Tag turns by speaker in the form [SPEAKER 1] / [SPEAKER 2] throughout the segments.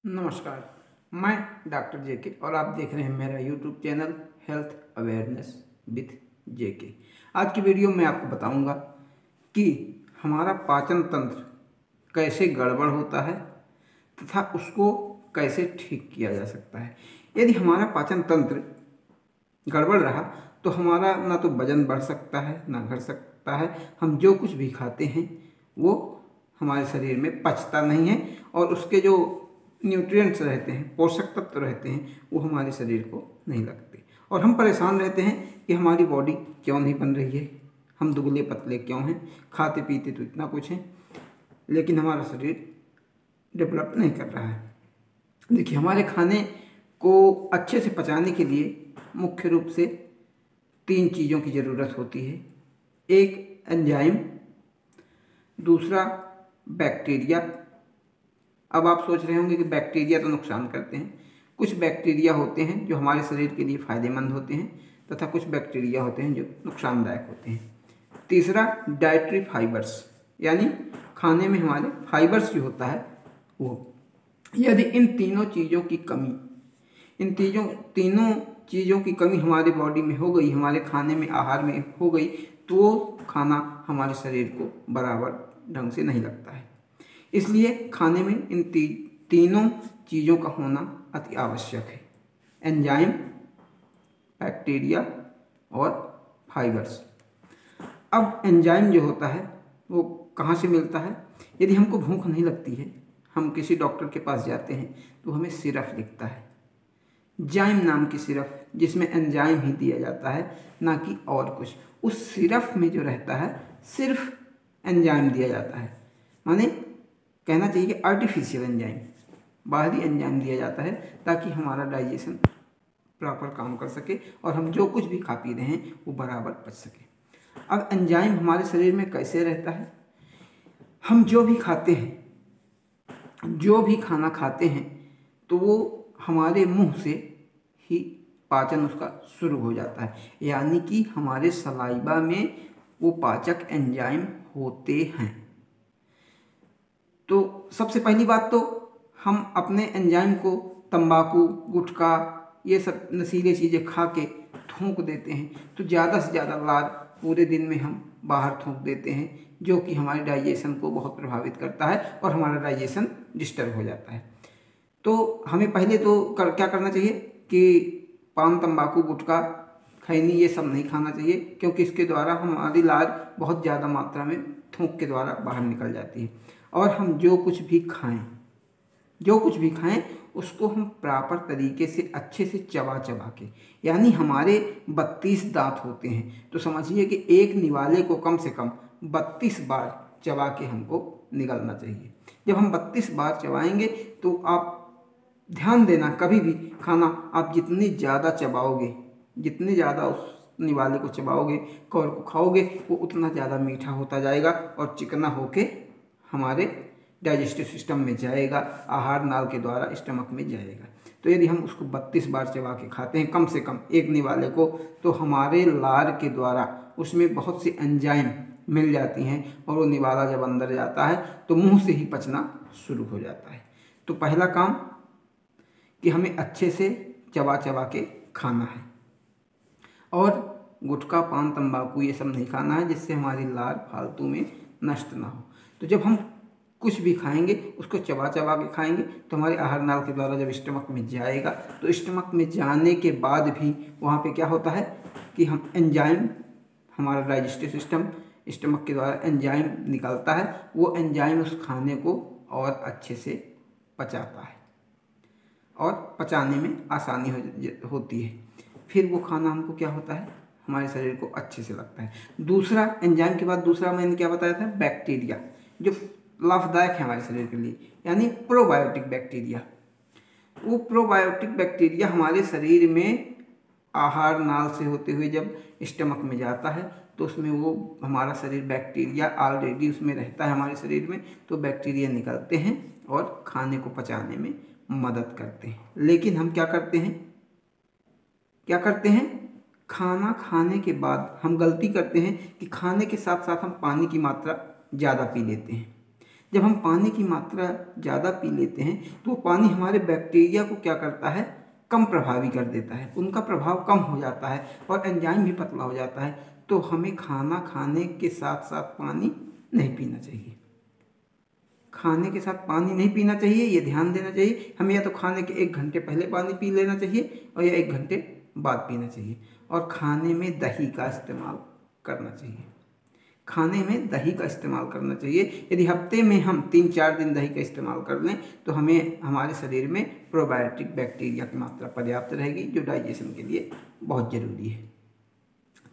[SPEAKER 1] नमस्कार। मैं डॉक्टर जेके और आप देख रहे हैं मेरा YouTube channel health awareness with JK. आज की वीडियो में आपको बताऊंगा कि हमारा पाचन तंत्र कैसे गड़बड़ होता है तथा उसको कैसे ठीक किया जा सकता है। यदि हमारा पाचन तंत्र गड़बड़ रहा तो हमारा ना तो वजन बढ़ सकता है ना घट सकता है। हम जो कुछ भी खाते हैं वो हमारे शरीर में पचता नहीं है और उसके जो न्यूट्रिएंट्स रहते हैं, पोषक तत्व रहते हैं, वो हमारे शरीर को नहीं लगते और हम परेशान रहते हैं कि हमारी बॉडी क्यों नहीं बन रही है, हम दुबले पतले क्यों हैं, खाते पीते तो इतना कुछ है लेकिन हमारा शरीर डेवलप नहीं कर रहा है। देखिए, हमारे खाने को अच्छे से पचाने के लिए मुख्य रूप से 3 चीज़ों की ज़रूरत होती है। एक एंजाइम, दूसरा बैक्टीरिया। अब आप सोच रहे होंगे कि बैक्टीरिया तो नुकसान करते हैं। कुछ बैक्टीरिया होते हैं जो हमारे शरीर के लिए फ़ायदेमंद होते हैं तथा कुछ बैक्टीरिया होते हैं जो नुकसानदायक होते हैं। तीसरा डाइटरी फाइबर्स, यानी खाने में हमारे फाइबर्स जो होता है वो। यदि इन तीनों चीज़ों की कमी हमारी बॉडी में हो गई, हमारे खाने में, आहार में हो गई, तो खाना हमारे शरीर को बराबर ढंग से नहीं लगता है। इसलिए खाने में इन तीनों चीज़ों का होना अति आवश्यक है। एंजाइम, बैक्टीरिया और फाइबर्स। अब एंजाइम जो होता है वो कहाँ से मिलता है? यदि हमको भूख नहीं लगती है, हम किसी डॉक्टर के पास जाते हैं तो हमें सिरप लिखता है, जाइम नाम की सिरप, जिसमें एंजाइम ही दिया जाता है, ना कि और कुछ। उस सिरप में जो रहता है सिर्फ एंजाइम दिया जाता है, माने कहना चाहिए कि आर्टिफिशियल एंजाइम, बाहरी एंजाइम दिया जाता है ताकि हमारा डाइजेशन प्रॉपर काम कर सके और हम जो कुछ भी खा पी रहे हैं वो बराबर पच सके। अब एंजाइम हमारे शरीर में कैसे रहता है? हम जो भी खाते हैं, जो भी खाना खाते हैं, तो वो हमारे मुंह से ही पाचन उसका शुरू हो जाता है, यानी कि हमारे सलाइवा में वो पाचक एंजाइम होते हैं। तो सबसे पहली बात तो हम अपने एंजाइम को तंबाकू, गुटखा, ये सब नशीली चीज़ें खा के थूक देते हैं, तो ज़्यादा से ज़्यादा लार पूरे दिन में हम बाहर थूक देते हैं, जो कि हमारे डाइजेशन को बहुत प्रभावित करता है और हमारा डाइजेशन डिस्टर्ब हो जाता है। तो हमें पहले तो क्या करना चाहिए कि पान, तंबाकू, गुटखा, खैनी ये सब नहीं खाना चाहिए, क्योंकि इसके द्वारा हमारी लार बहुत ज़्यादा मात्रा में थूक के द्वारा बाहर निकल जाती है। और हम जो कुछ भी खाएं उसको हम प्रॉपर तरीके से अच्छे से चबा के, यानी हमारे 32 दांत होते हैं, तो समझिए कि एक निवाले को कम से कम 32 बार चबा के हमको निगलना चाहिए। जब हम 32 बार चबाएंगे तो आप ध्यान देना, कभी भी खाना आप जितनी ज़्यादा चबाओगे, जितनी ज़्यादा उस निवाले को चबाओगे, कौर को खाओगे, वो उतना ज़्यादा मीठा होता जाएगा और चिकना होके हमारे डाइजेस्टिव सिस्टम में जाएगा, आहार नाल के द्वारा स्टमक में जाएगा। तो यदि हम उसको 32 बार चबा के खाते हैं कम से कम एक निवाले को, तो हमारे लार के द्वारा उसमें बहुत सी एंजाइम मिल जाती हैं और वो निवाला जब अंदर जाता है तो मुंह से ही पचना शुरू हो जाता है। तो पहला काम कि हमें अच्छे से चबा के खाना है और गुटखा, पान, तंबाकू ये सब नहीं खाना है, जिससे हमारी लार फालतू में नष्ट ना हो। तो जब हम कुछ भी खाएंगे उसको चबा के खाएंगे तो हमारे आहार नाल के द्वारा जब स्टमक में जाएगा, तो स्टमक में जाने के बाद भी वहाँ पे क्या होता है कि हम एंजाइम, हमारा डाइजेस्टिव सिस्टम स्टमक के द्वारा एंजाइम निकालता है, वो एंजाइम उस खाने को और अच्छे से पचाता है और पचाने में आसानी होती है। फिर वो खाना हमको क्या होता है, हमारे शरीर को अच्छे से लगता है। दूसरा, एंजाइम के बाद दूसरा मैंने क्या बताया था, बैक्टीरिया, जो लाभदायक है हमारे शरीर के लिए, यानी प्रोबायोटिक बैक्टीरिया। वो प्रोबायोटिक बैक्टीरिया हमारे शरीर में आहार नाल से होते हुए जब स्टमक में जाता है तो उसमें वो हमारा शरीर, बैक्टीरिया ऑलरेडी उसमें रहता है हमारे शरीर में, तो बैक्टीरिया निकलते हैं और खाने को पचाने में मदद करते हैं। लेकिन हम क्या करते हैं, खाना खाने के बाद हम गलती करते हैं कि खाने के साथ साथ हम पानी की मात्रा ज़्यादा पी लेते हैं, जब हम पानी की मात्रा ज़्यादा पी लेते हैं तो वो पानी हमारे बैक्टीरिया को क्या करता है, कम प्रभावी कर देता है, उनका प्रभाव कम हो जाता है और एंजाइम भी पतला हो जाता है। तो हमें खाना खाने के साथ साथ पानी नहीं पीना चाहिए, खाने के साथ पानी नहीं पीना चाहिए, ये ध्यान देना चाहिए। हमें या तो खाने के 1 घंटे पहले पानी पी लेना चाहिए और या 1 घंटे बाद पीना चाहिए। और खाने में दही का इस्तेमाल करना चाहिए, खाने में दही का इस्तेमाल करना चाहिए। यदि हफ्ते में हम 3-4 दिन दही का इस्तेमाल कर लें तो हमें हमारे शरीर में प्रोबायोटिक बैक्टीरिया की मात्रा पर्याप्त रहेगी, जो डाइजेशन के लिए बहुत ज़रूरी है।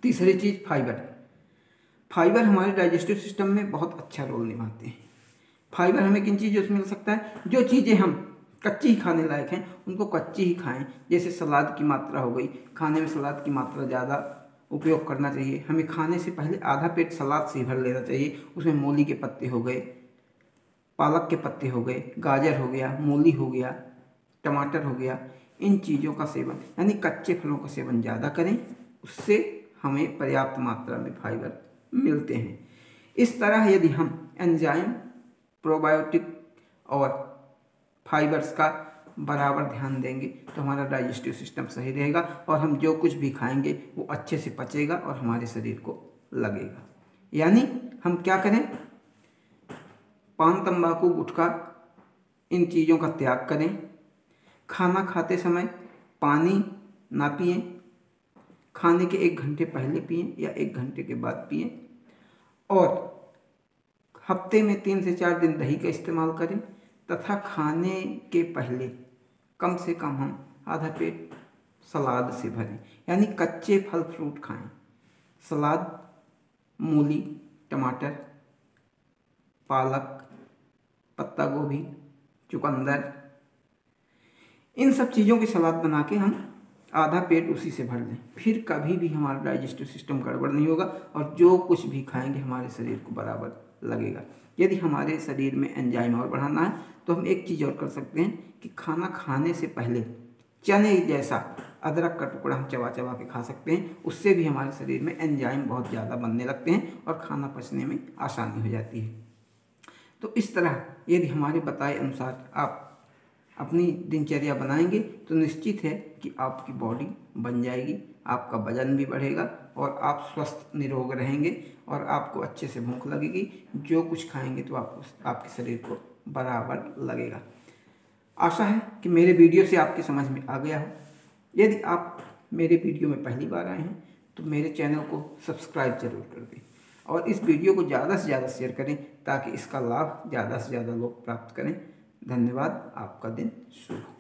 [SPEAKER 1] तीसरी चीज़ फाइबर। फाइबर हमारे डाइजेस्टिव सिस्टम में बहुत अच्छा रोल निभाते हैं। फाइबर हमें किन चीज़ों से मिल सकता है, जो चीज़ें हम कच्ची ही खाने लायक हैं उनको कच्ची ही खाएं। जैसे सलाद की मात्रा हो गई, खाने में सलाद की मात्रा ज़्यादा उपयोग करना चाहिए। हमें खाने से पहले आधा पेट सलाद से भर लेना चाहिए। उसमें मूली के पत्ते हो गए, पालक के पत्ते हो गए, गाजर हो गया, मूली हो गया, टमाटर हो गया, इन चीज़ों का सेवन यानी कच्चे फलों का सेवन ज़्यादा करें, उससे हमें पर्याप्त मात्रा में फाइबर मिलते हैं। इस तरह यदि हम एंजाइम, प्रोबायोटिक और फाइबर्स का बराबर ध्यान देंगे तो हमारा डाइजेस्टिव सिस्टम सही रहेगा और हम जो कुछ भी खाएंगे वो अच्छे से पचेगा और हमारे शरीर को लगेगा। यानी हम क्या करें, पान, तंबाकू, गुटखा, इन चीज़ों का त्याग करें। खाना खाते समय पानी ना पिएं, खाने के 1 घंटे पहले पिएं या 1 घंटे के बाद पिएं। और हफ्ते में 3 से 4 दिन दही का इस्तेमाल करें तथा खाने के पहले कम से कम हम आधा पेट सलाद से भरें, यानी कच्चे फल फ्रूट खाएं। सलाद, मूली, टमाटर, पालक, पत्ता गोभी, चुकंदर, इन सब चीज़ों की सलाद बना के हम आधा पेट उसी से भर लें। फिर कभी भी हमारा डाइजेस्टिव सिस्टम गड़बड़ नहीं होगा और जो कुछ भी खाएंगे हमारे शरीर को बराबर लगेगा। यदि हमारे शरीर में एंजाइम और बढ़ाना है तो हम एक चीज़ और कर सकते हैं कि खाना खाने से पहले चने जैसा अदरक का टुकड़ा हम चबा चबा के खा सकते हैं। उससे भी हमारे शरीर में एंजाइम बहुत ज़्यादा बनने लगते हैं और खाना पचने में आसानी हो जाती है। तो इस तरह यदि हमारे बताए अनुसार आप अपनी दिनचर्या बनाएंगे तो निश्चित है कि आपकी बॉडी बन जाएगी, आपका वजन भी बढ़ेगा और आप स्वस्थ निरोग रहेंगे और आपको अच्छे से भूख लगेगी। जो कुछ खाएंगे तो आपको आपके शरीर को बराबर लगेगा। आशा है कि मेरे वीडियो से आपकी समझ में आ गया हो। यदि आप मेरे वीडियो में पहली बार आए हैं तो मेरे चैनल को सब्सक्राइब जरूर कर दें और इस वीडियो को ज़्यादा से ज़्यादा शेयर करें ताकि इसका लाभ ज़्यादा से ज़्यादा लोग प्राप्त करें। धन्यवाद। आपका दिन शुभ हो।